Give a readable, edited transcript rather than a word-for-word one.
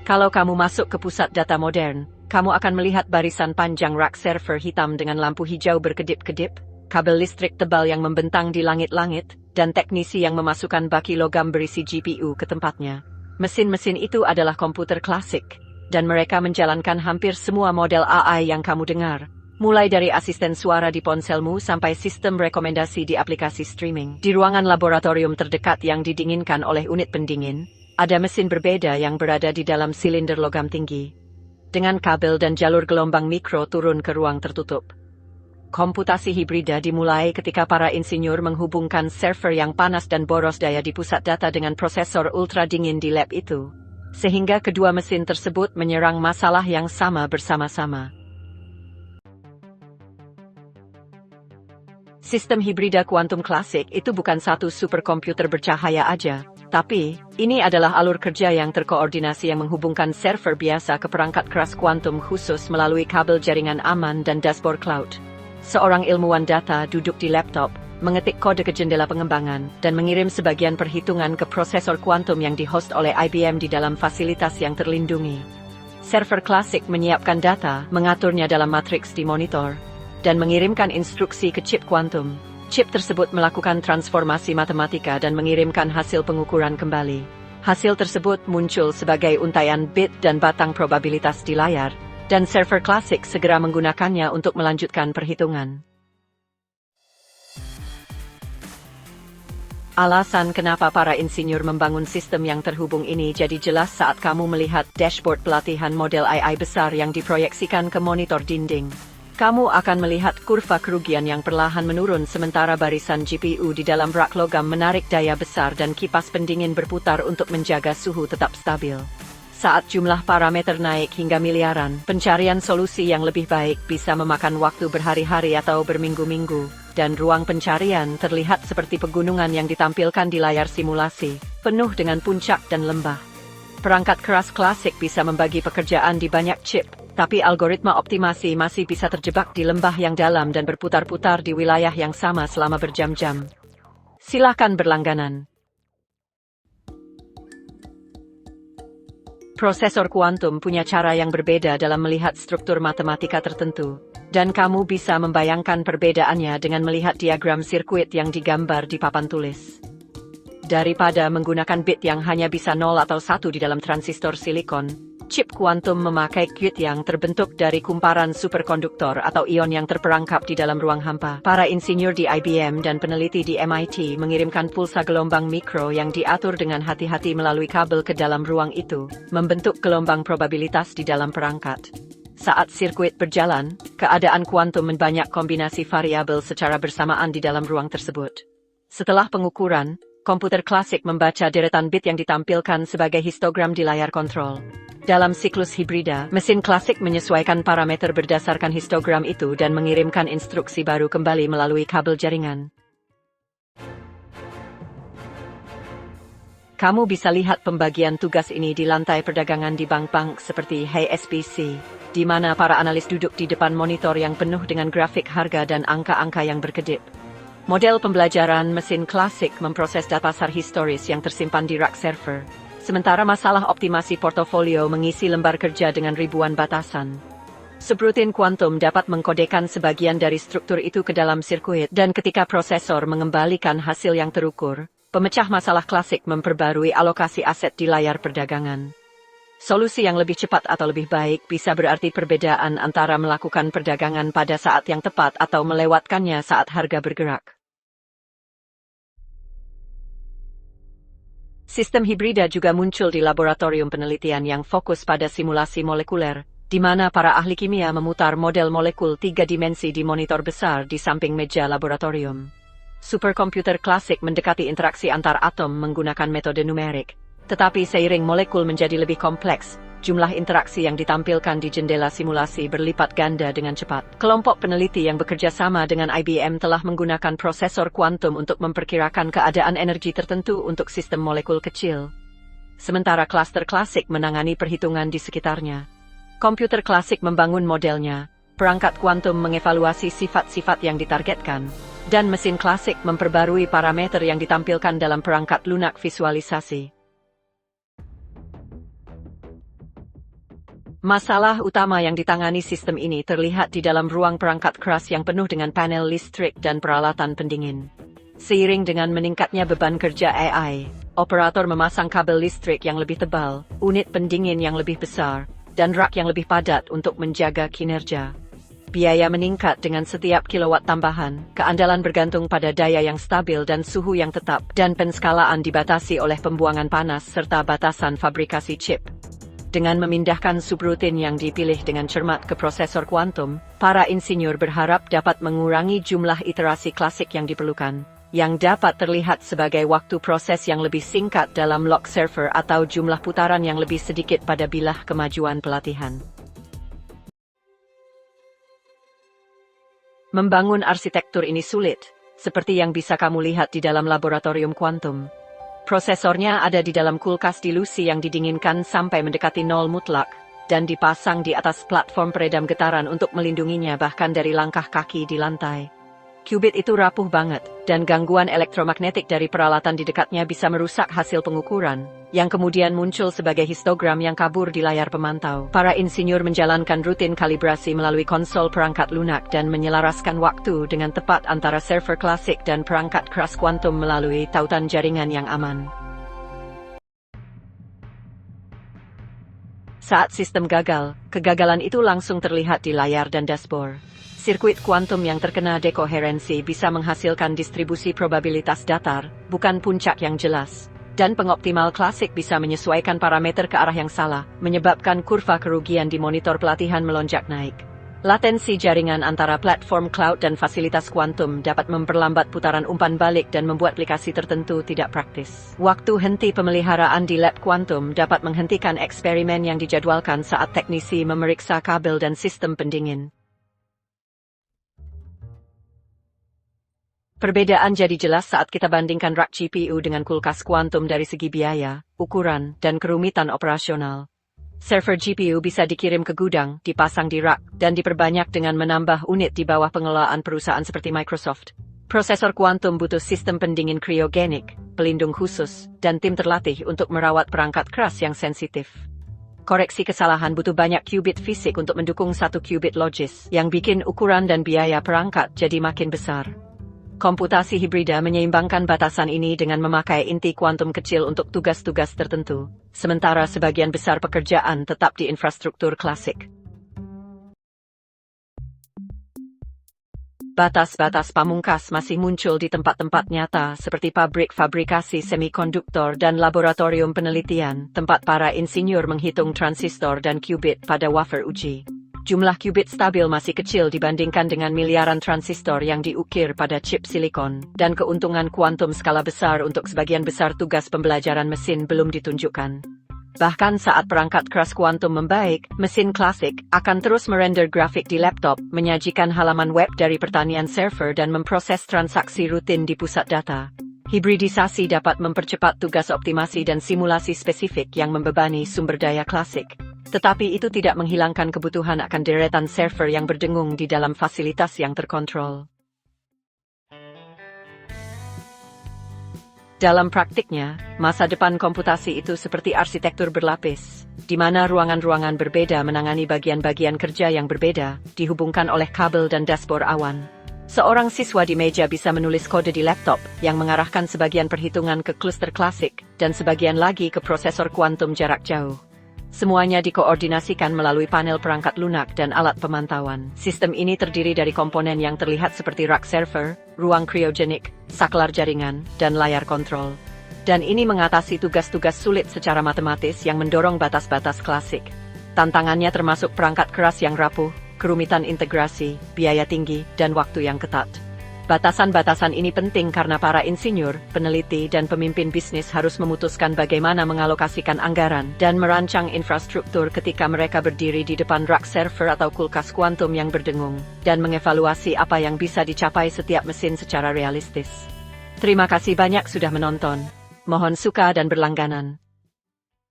Kalau kamu masuk ke pusat data modern, kamu akan melihat barisan panjang rak server hitam dengan lampu hijau berkedip-kedip, kabel listrik tebal yang membentang di langit-langit, dan teknisi yang memasukkan baki logam berisi GPU ke tempatnya. Mesin-mesin itu adalah komputer klasik, dan mereka menjalankan hampir semua model AI yang kamu dengar, mulai dari asisten suara di ponselmu sampai sistem rekomendasi di aplikasi streaming. Di ruangan laboratorium terdekat yang didinginkan oleh unit pendingin, ada mesin berbeda yang berada di dalam silinder logam tinggi, dengan kabel dan jalur gelombang mikro turun ke ruang tertutup. Komputasi hibrida dimulai ketika para insinyur menghubungkan server yang panas dan boros daya di pusat data dengan prosesor ultra dingin di lab itu, sehingga kedua mesin tersebut menyerang masalah yang sama bersama-sama. Sistem hibrida kuantum klasik itu bukan satu superkomputer bercahaya aja, tapi ini adalah alur kerja yang terkoordinasi yang menghubungkan server biasa ke perangkat keras kuantum khusus melalui kabel jaringan aman dan dashboard cloud. Seorang ilmuwan data duduk di laptop, mengetik kode ke jendela pengembangan, dan mengirim sebagian perhitungan ke prosesor kuantum yang dihost oleh IBM di dalam fasilitas yang terlindungi. Server klasik menyiapkan data, mengaturnya dalam matriks di monitor, dan mengirimkan instruksi ke chip kuantum. Chip tersebut melakukan transformasi matematika dan mengirimkan hasil pengukuran kembali. Hasil tersebut muncul sebagai untaian bit dan batang probabilitas di layar, dan server klasik segera menggunakannya untuk melanjutkan perhitungan. Alasan kenapa para insinyur membangun sistem yang terhubung ini jadi jelas saat kamu melihat dashboard pelatihan model AI besar yang diproyeksikan ke monitor dinding. Kamu akan melihat kurva kerugian yang perlahan menurun sementara barisan GPU di dalam rak logam menarik daya besar dan kipas pendingin berputar untuk menjaga suhu tetap stabil. Saat jumlah parameter naik hingga miliaran, pencarian solusi yang lebih baik bisa memakan waktu berhari-hari atau berminggu-minggu, dan ruang pencarian terlihat seperti pegunungan yang ditampilkan di layar simulasi, penuh dengan puncak dan lembah. Perangkat keras klasik bisa membagi pekerjaan di banyak chip, tapi algoritma optimasi masih bisa terjebak di lembah yang dalam dan berputar-putar di wilayah yang sama selama berjam-jam. Silakan berlangganan. Prosesor kuantum punya cara yang berbeda dalam melihat struktur matematika tertentu, dan kamu bisa membayangkan perbedaannya dengan melihat diagram sirkuit yang digambar di papan tulis. Daripada menggunakan bit yang hanya bisa 0 atau 1 di dalam transistor silikon, chip kuantum memakai qubit yang terbentuk dari kumparan superkonduktor atau ion yang terperangkap di dalam ruang hampa. Para insinyur di IBM dan peneliti di MIT mengirimkan pulsa gelombang mikro yang diatur dengan hati-hati melalui kabel ke dalam ruang itu, membentuk gelombang probabilitas di dalam perangkat. Saat sirkuit berjalan, keadaan kuantum membanyak kombinasi variabel secara bersamaan di dalam ruang tersebut. Setelah pengukuran, komputer klasik membaca deretan bit yang ditampilkan sebagai histogram di layar kontrol. Dalam siklus hibrida, mesin klasik menyesuaikan parameter berdasarkan histogram itu dan mengirimkan instruksi baru kembali melalui kabel jaringan. Kamu bisa lihat pembagian tugas ini di lantai perdagangan di bank-bank seperti HSBC, di mana para analis duduk di depan monitor yang penuh dengan grafik harga dan angka-angka yang berkedip. Model pembelajaran mesin klasik memproses data dasar historis yang tersimpan di rak server, sementara masalah optimasi portofolio mengisi lembar kerja dengan ribuan batasan. Subrutin kuantum dapat mengkodekan sebagian dari struktur itu ke dalam sirkuit, dan ketika prosesor mengembalikan hasil yang terukur, pemecah masalah klasik memperbarui alokasi aset di layar perdagangan. Solusi yang lebih cepat atau lebih baik bisa berarti perbedaan antara melakukan perdagangan pada saat yang tepat atau melewatkannya saat harga bergerak. Sistem hibrida juga muncul di laboratorium penelitian yang fokus pada simulasi molekuler, di mana para ahli kimia memutar model molekul 3 dimensi di monitor besar di samping meja laboratorium. Superkomputer klasik mendekati interaksi antar atom menggunakan metode numerik, tetapi seiring molekul menjadi lebih kompleks, jumlah interaksi yang ditampilkan di jendela simulasi berlipat ganda dengan cepat. Kelompok peneliti yang bekerja sama dengan IBM telah menggunakan prosesor kuantum untuk memperkirakan keadaan energi tertentu untuk sistem molekul kecil. Sementara klaster klasik menangani perhitungan di sekitarnya. Komputer klasik membangun modelnya, perangkat kuantum mengevaluasi sifat-sifat yang ditargetkan, dan mesin klasik memperbarui parameter yang ditampilkan dalam perangkat lunak visualisasi. Masalah utama yang ditangani sistem ini terlihat di dalam ruang perangkat keras yang penuh dengan panel listrik dan peralatan pendingin. Seiring dengan meningkatnya beban kerja AI, operator memasang kabel listrik yang lebih tebal, unit pendingin yang lebih besar, dan rak yang lebih padat untuk menjaga kinerja. Biaya meningkat dengan setiap kilowatt tambahan, keandalan bergantung pada daya yang stabil dan suhu yang tetap, dan penskalaan dibatasi oleh pembuangan panas serta batasan fabrikasi chip. Dengan memindahkan subrutin yang dipilih dengan cermat ke prosesor kuantum, para insinyur berharap dapat mengurangi jumlah iterasi klasik yang diperlukan, yang dapat terlihat sebagai waktu proses yang lebih singkat dalam lock server atau jumlah putaran yang lebih sedikit pada bilah kemajuan pelatihan. Membangun arsitektur ini sulit, seperti yang bisa kamu lihat di dalam laboratorium kuantum. Prosesornya ada di dalam kulkas dilusi yang didinginkan sampai mendekati nol mutlak, dan dipasang di atas platform peredam getaran untuk melindunginya bahkan dari langkah kaki di lantai. Qubit itu rapuh banget, dan gangguan elektromagnetik dari peralatan di dekatnya bisa merusak hasil pengukuran, yang kemudian muncul sebagai histogram yang kabur di layar pemantau. Para insinyur menjalankan rutin kalibrasi melalui konsol perangkat lunak dan menyelaraskan waktu dengan tepat antara server klasik dan perangkat keras kuantum melalui tautan jaringan yang aman. Saat sistem gagal, kegagalan itu langsung terlihat di layar dan dashboard. Sirkuit kuantum yang terkena dekoherensi bisa menghasilkan distribusi probabilitas datar, bukan puncak yang jelas. Dan pengoptimal klasik bisa menyesuaikan parameter ke arah yang salah, menyebabkan kurva kerugian di monitor pelatihan melonjak naik. Latensi jaringan antara platform cloud dan fasilitas kuantum dapat memperlambat putaran umpan balik dan membuat aplikasi tertentu tidak praktis. Waktu henti pemeliharaan di lab kuantum dapat menghentikan eksperimen yang dijadwalkan saat teknisi memeriksa kabel dan sistem pendingin. Perbedaan jadi jelas saat kita bandingkan rak GPU dengan kulkas kuantum dari segi biaya, ukuran, dan kerumitan operasional. Server GPU bisa dikirim ke gudang, dipasang di rak, dan diperbanyak dengan menambah unit di bawah pengelolaan perusahaan seperti Microsoft. Prosesor kuantum butuh sistem pendingin kriogenik, pelindung khusus, dan tim terlatih untuk merawat perangkat keras yang sensitif. Koreksi kesalahan butuh banyak qubit fisik untuk mendukung satu qubit logis, yang bikin ukuran dan biaya perangkat jadi makin besar. Komputasi hibrida menyeimbangkan batasan ini dengan memakai inti kuantum kecil untuk tugas-tugas tertentu, sementara sebagian besar pekerjaan tetap di infrastruktur klasik. Batas-batas pamungkas masih muncul di tempat-tempat nyata seperti pabrik fabrikasi semikonduktor dan laboratorium penelitian, tempat para insinyur menghitung transistor dan qubit pada wafer uji. Jumlah qubit stabil masih kecil dibandingkan dengan miliaran transistor yang diukir pada chip silikon, dan keuntungan kuantum skala besar untuk sebagian besar tugas pembelajaran mesin belum ditunjukkan. Bahkan saat perangkat keras kuantum membaik, mesin klasik akan terus merender grafik di laptop, menyajikan halaman web dari pertanian server dan memproses transaksi rutin di pusat data. Hibridisasi dapat mempercepat tugas optimasi dan simulasi spesifik yang membebani sumber daya klasik. Tetapi itu tidak menghilangkan kebutuhan akan deretan server yang berdengung di dalam fasilitas yang terkontrol. Dalam praktiknya, masa depan komputasi itu seperti arsitektur berlapis, di mana ruangan-ruangan berbeda menangani bagian-bagian kerja yang berbeda, dihubungkan oleh kabel dan dashboard awan. Seorang siswa di meja bisa menulis kode di laptop, yang mengarahkan sebagian perhitungan ke kluster klasik, dan sebagian lagi ke prosesor kuantum jarak jauh. Semuanya dikoordinasikan melalui panel perangkat lunak dan alat pemantauan. Sistem ini terdiri dari komponen yang terlihat seperti rak server, ruang kriogenik, saklar jaringan, dan layar kontrol. Dan ini mengatasi tugas-tugas sulit secara matematis yang mendorong batas-batas klasik. Tantangannya termasuk perangkat keras yang rapuh, kerumitan integrasi, biaya tinggi, dan waktu yang ketat. Batasan-batasan ini penting karena para insinyur, peneliti, dan pemimpin bisnis harus memutuskan bagaimana mengalokasikan anggaran dan merancang infrastruktur ketika mereka berdiri di depan rak server atau kulkas kuantum yang berdengung, dan mengevaluasi apa yang bisa dicapai setiap mesin secara realistis. Terima kasih banyak sudah menonton. Mohon suka dan berlangganan.